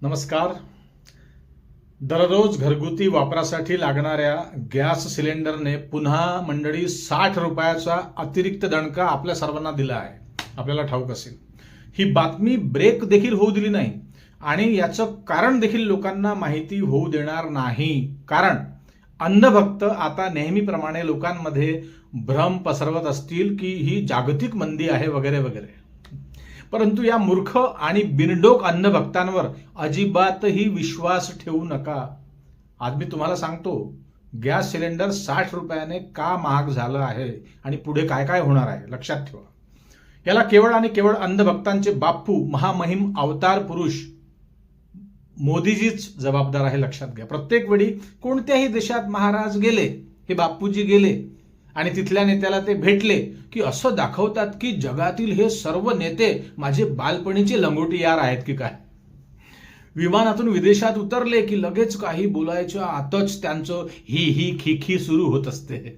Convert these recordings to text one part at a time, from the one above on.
नमस्कार. दररोज घरगुती वापरासाठी लागणाऱ्या गॅस सिलेंडरने पुन्हा मंडळी 60 रुपयाचा अतिरिक्त दणका आपल्या सर्वांना दिला आहे. आपल्याला ठाऊक असेल, ही बातमी ब्रेक देखील होऊ दिली नाही आणि याचं कारण देखील लोकांना माहिती होऊ देणार नाही. कारण अंधभक्त आता नेहमीप्रमाणे लोकांमध्ये भ्रम पसरवत असतील की ही जागतिक मंदी आहे वगैरे वगैरे. परंतु या मूर्ख आणि बिनडोक अंधभक्तांवर अजिबातही विश्वास ठेवू नका. आज मी तुम्हाला सांगतो, गॅस सिलेंडर 60 रुपयाने का महाग झालं आहे आणि पुढे काय काय होणार आहे. लक्षात ठेवा, याला केवळ आणि केवळ अंधभक्तांचे बाप्पू, महामहिम अवतार पुरुष मोदीजीच जबाबदार आहे. लक्षात घ्या. प्रत्येक वेळी कोणत्याही देशात महाराज गेले, हे बाप्पूजी गेले आणि तिथल्या नेत्याला ते भेटले की असं दाखवतात की जगातील हे सर्व नेते माझे बालपणीचे लंगोटी यार आहेत की काय. विमानातून विदेशात उतरले की लगेच काही बोलायच्या आतच त्यांचं ही ही खी खी सुरू होत असते.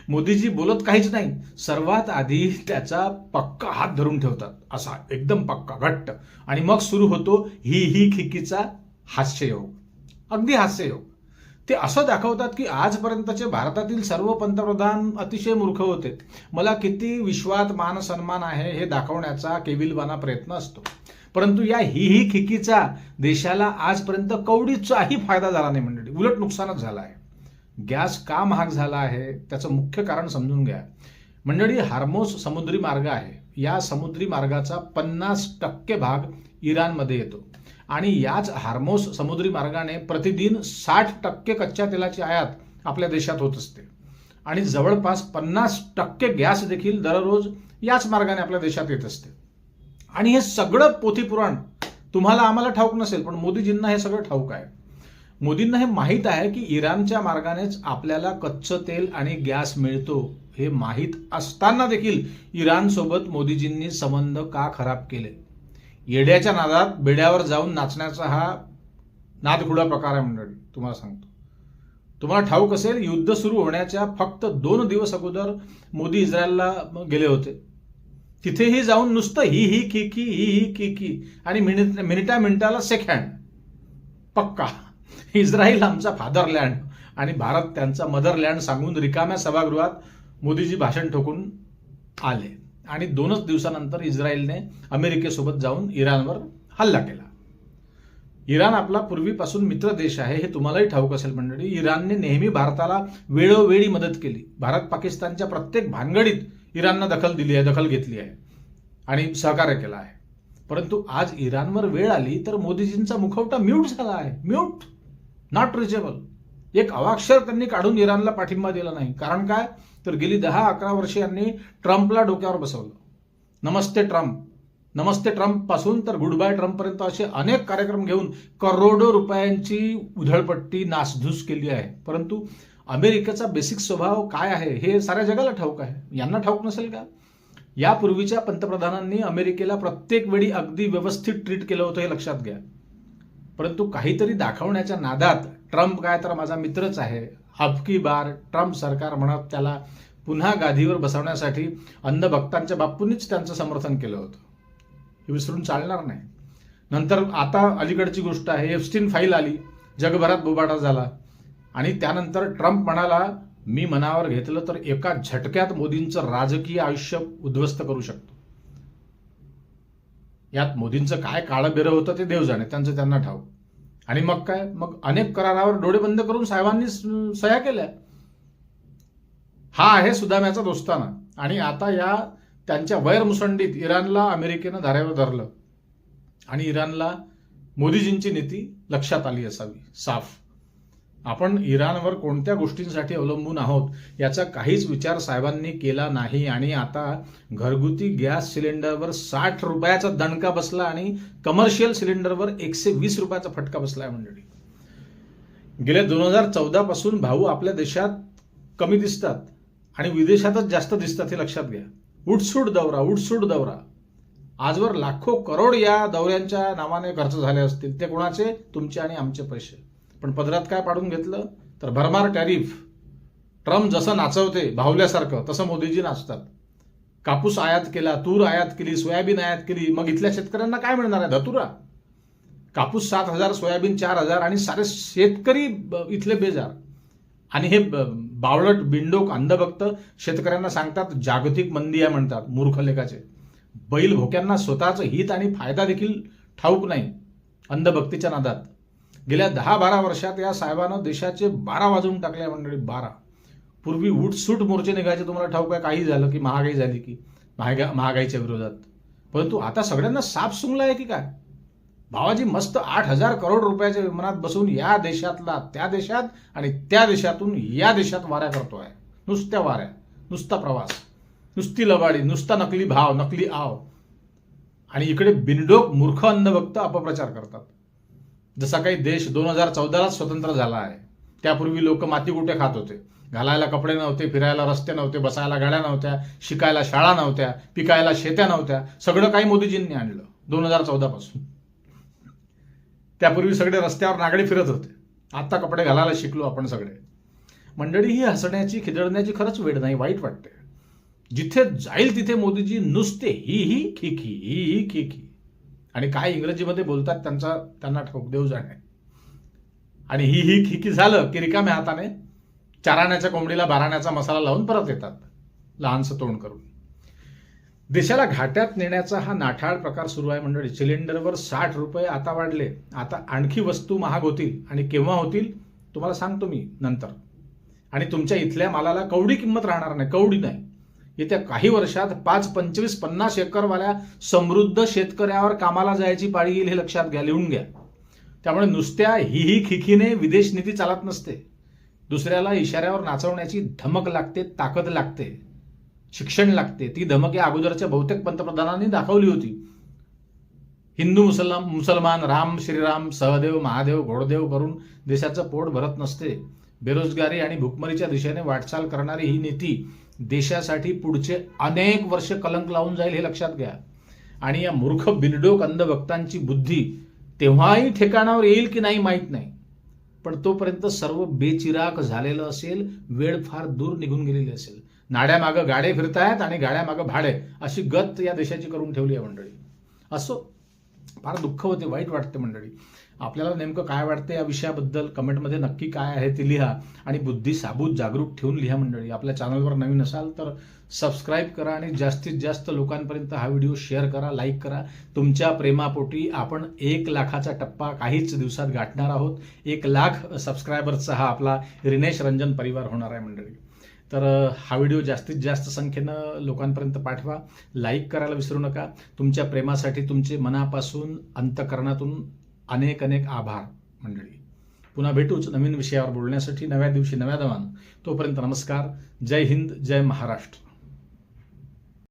मोदीजी बोलत काहीच नाही, सर्वात आधी त्याचा पक्का हात धरून ठेवतात, असा एकदम पक्का घट्ट, आणि मग सुरू होतो ही ही खिकीचा हास्ययोग, अगदी हास्ययोग. ते असं दाखवतात की आजपर्यंतचे भारतातील सर्व पंतप्रधान अतिशय मूर्ख होते. मला किती विश्वात मान सन्मान आहे हे दाखवण्याचा केविलवाना प्रयत्न असतो. परंतु या ही खिकीचा देशाला आजपर्यंत कवडीचाही फायदा झाला नाही मंडळी, उलट नुकसानच झालं आहे. गॅस का महाग झाला आहे त्याचं मुख्य कारण समजून घ्या मंडळी. हार्मोस समुद्री मार्ग आहे. या समुद्री मार्गाचा 50% भाग इराणमध्ये येतो आणि याच हार्मोस समुद्री मार्गाने प्रतिदिन 60% कच्च्या तेलाची आयात आपल्या देशात होत असते आणि जवळपास 50% गॅस देखील दररोज याच मार्गाने आपल्या देशात येत असते. आणि हे सगळं पोथीपुराण तुम्हाला आम्हाला ठाऊक नसेल, पण मोदीजींना हे सगळं ठाऊक आहे. मोदींना हे माहीत आहे की इराणच्या मार्गानेच आपल्याला कच्चं तेल आणि गॅस मिळतो. हे माहीत असताना देखील इराणसोबत मोदीजींनी संबंध का खराब केले. येड्याच्या नादात बेड्यावर जाऊन नाचण्याचा हा नादखुळा प्रकार आहे मंडळी. तुम्हाला सांगतो, तुम्हाला ठाऊक असेल, युद्ध सुरू होण्याच्या फक्त 2 दिवस अगोदर मोदी इस्रायलला गेले होते. तिथेही जाऊन नुसतं ही ही खिकी ही ही खिकी आणि मिनिटा मिनिटाला सेकंड पक्का. इस्रायल आमचा फादरलँड आणि भारत त्यांचा मदरलँड सांगून रिकाम्या सभागृहात मोदीजी भाषण ठोकून आले आणि 2च दिवसानंतर इस्रायलने अमेरिकेसोबत जाऊन इराणवर हल्ला केला. इराण आपला पूर्वीपासून मित्र देश आहे, हे तुम्हालाही ठाऊक असेल मंडळी. इराणने नेहमी भारताला वेळोवेळी मदत केली. भारत पाकिस्तानच्या प्रत्येक भानगडीत इराणनं दखल घेतली आहे आणि सहकार्य केलं आहे. परंतु आज इराणवर वेळ आली तर मोदीजींचा मुखवटा म्यूट झाला आहे. Mute, not reachable. एक अवाक्षर त्यांनी काढून इराणला पाठिंबा दिला नाही. कारण काय, तर गेली 10-11 वर्षे यांनी ट्रम्पला डोक्यावर बसवलं. नमस्ते ट्रम्प, नमस्ते ट्रम्प पासून तर गुड बाय ट्रम्प पर्यंत असे अनेक कार्यक्रम घेऊन करोडो रुपयांची उधळपट्टी नासधूस केली आहे. परंतु अमेरिकेचा बेसिक स्वभाव काय आहे हे साऱ्या जगाला ठाऊक आहे. यांना ठाऊक नसेल का? यापूर्वीच्या पंतप्रधानांनी अमेरिकेला प्रत्येक वेळी अगदी व्यवस्थित ट्रीट केलं होतं, हे लक्षात घ्या. परंतु काहीतरी दाखवण्याच्या नादात ट्रम्प काय तर माझा मित्रच आहे, अबकी बार ट्रम्प सरकार म्हणत त्याला पुन्हा गादीवर बसवण्यासाठी अंधभक्तांच्या बाप्पूंनीच त्यांचं समर्थन केलं होतं. हे विसरून चालणार नाही. नंतर आता अलीकडची गोष्ट आहे, एप्स्टीन फाईल आली, जगभरात बोबाटा झाला आणि त्यानंतर ट्रम्प म्हणाला मी मनावर घेतलं तर एका झटक्यात मोदींचं राजकीय आयुष्य उद्ध्वस्त करू शकतो. यात मोदींचं काय काळं बेरं होतं ते देव जाणे, त्यांचं त्यांना ठाऊक. आणि मग काय, मग अनेक करारावर डोळे बंद करून साहेबांनी सह्या केल्या. हा आहे सुदाम्याचा दोस्ताना. आणि आता या त्यांच्या वैरमुसंडीत इराणला अमेरिकेनं धारेवर धरलं आणि इराणला मोदीजींची नीती लक्षात आली असावी साफ. आपण इराणवर कोणत्या गोष्टींसाठी अवलंबून आहोत याचा काहीच विचार साहेबांनी केला नाही आणि आता घरगुती गॅस सिलेंडरवर 60 रुपयाचा दणका बसला आणि कमर्शियल सिलेंडरवर 120 रुपयाचा फटका बसला आहे मंडळी. गेल्या 2014 पासून भाऊ आपल्या देशात कमी दिसतात आणि विदेशातच जास्त दिसतात, हे लक्षात घ्या. उठसूट दौरा. आजवर लाखो करोड या दौऱ्यांच्या नावाने खर्च झाले असतील. ते कोणाचे? तुमचे आणि आमचे पैसे. पण पदरात काय पाडून घेतलं तर भरमार टॅरिफ. ट्रम्प जसं नाचवते भावल्यासारखं तसं मोदीजी नाचतात. कापूस आयात केला, तूर आयात केली, सोयाबीन आयात केली, मग इथल्या शेतकऱ्यांना काय मिळणार आहे? धतुरा. कापूस 7,000, सोयाबीन 4,000 आणि सारे शेतकरी इथले बेजार. आणि हे बावळट बिंडोक अंधभक्त शेतकऱ्यांना सांगतात जागतिक मंदी आहे म्हणतात, मूर्ख लेखाचे. बैल भोक्यांना स्वतःचं हित आणि फायदा देखील ठाऊक नाही अंधभक्तीच्या नादात. गेल्या 10-12 वर्षात या साहेबानं देशाचे 12 वाजवून टाकले मंडळी, 12. पूर्वी उठसूट मोर्चे निघायचे, तुम्हाला ठाऊक आहे, काही झालं की महागाई झाली की महागाईच्या विरोधात. परंतु आता सगळ्यांना साप सुंगला आहे की काय. भावाजी मस्त 8,000 करोड रुपयाच्या विमानात बसून या देशातला त्या देशात आणि त्या देशातून या देशात वाऱ्या करतोय. नुसत्या वाऱ्या, नुसता प्रवास, नुसती लबाडी, नुसता नकली भाव, नकली आव. आणि इकडे बिनडोक मूर्ख अंधभक्त अपप्रचार करतात. जसा काही देश 2014लाच स्वतंत्र झाला आहे. त्यापूर्वी लोक मातीगुटे खात होते, घालायला कपडे नव्हते, फिरायला रस्ते नव्हते, बसायला गाड्या नव्हत्या, शिकायला शाळा नव्हत्या, पिकायला शेत्या नव्हत्या. सगळं काही मोदीजींनी आणलं 2014 पासून. त्यापूर्वी सगळे रस्त्यावर नागडे फिरत होते, आता कपडे घालायला शिकलो आपण सगळे. मंडळी, ही हसण्याची खिदळण्याची खरंच वेळ नाही, वाईट वाटते. जिथे जाईल तिथे मोदीजी नुसते ही खिखी. आणि काय इंग्रजीमध्ये बोलतात त्यांना ठाऊक, देव जाणे. आणि ही खिखी झालं की रिकाम्या हाताने चाराण्याच्या कोंबडीला बाराण्याचा मसाला लावून परत येतात लहानसं तोंड करून. देशाला घाट्यात नेण्याचा हा नाठाळ प्रकार सुरू आहे मंडळी. सिलेंडरवर 60 रुपये आता वाढले. आता आणखी वस्तू महाग होतील आणि केव्हा होतील तुम्हाला सांगतो मी नंतर. आणि तुमच्या इथल्या मालाला कवडी किंमत राहणार नाही, कवडी नाही. येत्या काही वर्षात 5, 25, 50 एकरवाल्या समृद्ध शेतकऱ्यावर कामाला जायची पाळी येईल, हे लक्षात घ्या, लिहून घ्या. त्यामुळे नुसत्या ही खिखीने विदेश नीती चालत नसते. दुसऱ्याला इशाऱ्यावर नाचवण्याची धमक लागते, ताकद लागते, शिक्षण लागते. ती धमक या अगोदरच्या बहुतेक पंतप्रधानांनी दाखवली होती. हिंदू मुसलमान, राम श्रीराम, सहदेव महादेव घोडदेव करून देशाचं पोट भरत नसते. बेरोजगारी आणि भुकमरीच्या दिशेने वाटचाल करणारी ही नीती देशासाठी पुढचे अनेक वर्ष कलंक लावून जाईल, हे लक्षात घ्या. आणि या मूर्ख बिनडोक अंधभक्तांची बुद्धी तेव्हाही ठिकाणावर येईल की नाही माहीत नाही, पण तोपर्यंत सर्व बेचिराग झालेलं असेल, वेळ फार दूर निघून गेलेली असेल. नाड्यामागं गाडे फिरतायत आणि गाड्यामागं भाडे, अशी गत या देशाची करून ठेवली आहे मंडळी. असो, फार दुःख होते, वाईट वाटते मंडळी. आपल्याला नेमकं काय वाटतं या विषयाबद्दल कमेंटमध्ये नक्की काय आहे ते लिहा. आणि बुद्धी साबूत जागरूक ठेवून लिहा मंडळी. आपल्या चॅनलवर नवीन असाल तर सबस्क्राईब करा आणि जास्तीत जास्त लोकांपर्यंत हा व्हिडिओ शेअर करा, लाईक करा. तुमच्या प्रेमापोटी आपण 1 लाखाचा टप्पा काहीच दिवसात गाठणार आहोत. 1 लाख सबस्क्रायबर्सचा हा आपला रिनेश रंजन परिवार होणार आहे मंडळी. तर हा व्हिडिओ जास्तीत जास्त संख्येनं लोकांपर्यंत पाठवा. लाईक करायला विसरू नका. तुमच्या प्रेमासाठी तुमचे मनापासून अंतःकरणातून अनेक आभार मंडळी. पुन्हा भेटूच नवीन विषयावर बोलण्यासाठी, नव्या दिवशी नव्या दवानं. तोपर्यंत नमस्कार. जय हिंद, जय महाराष्ट्र.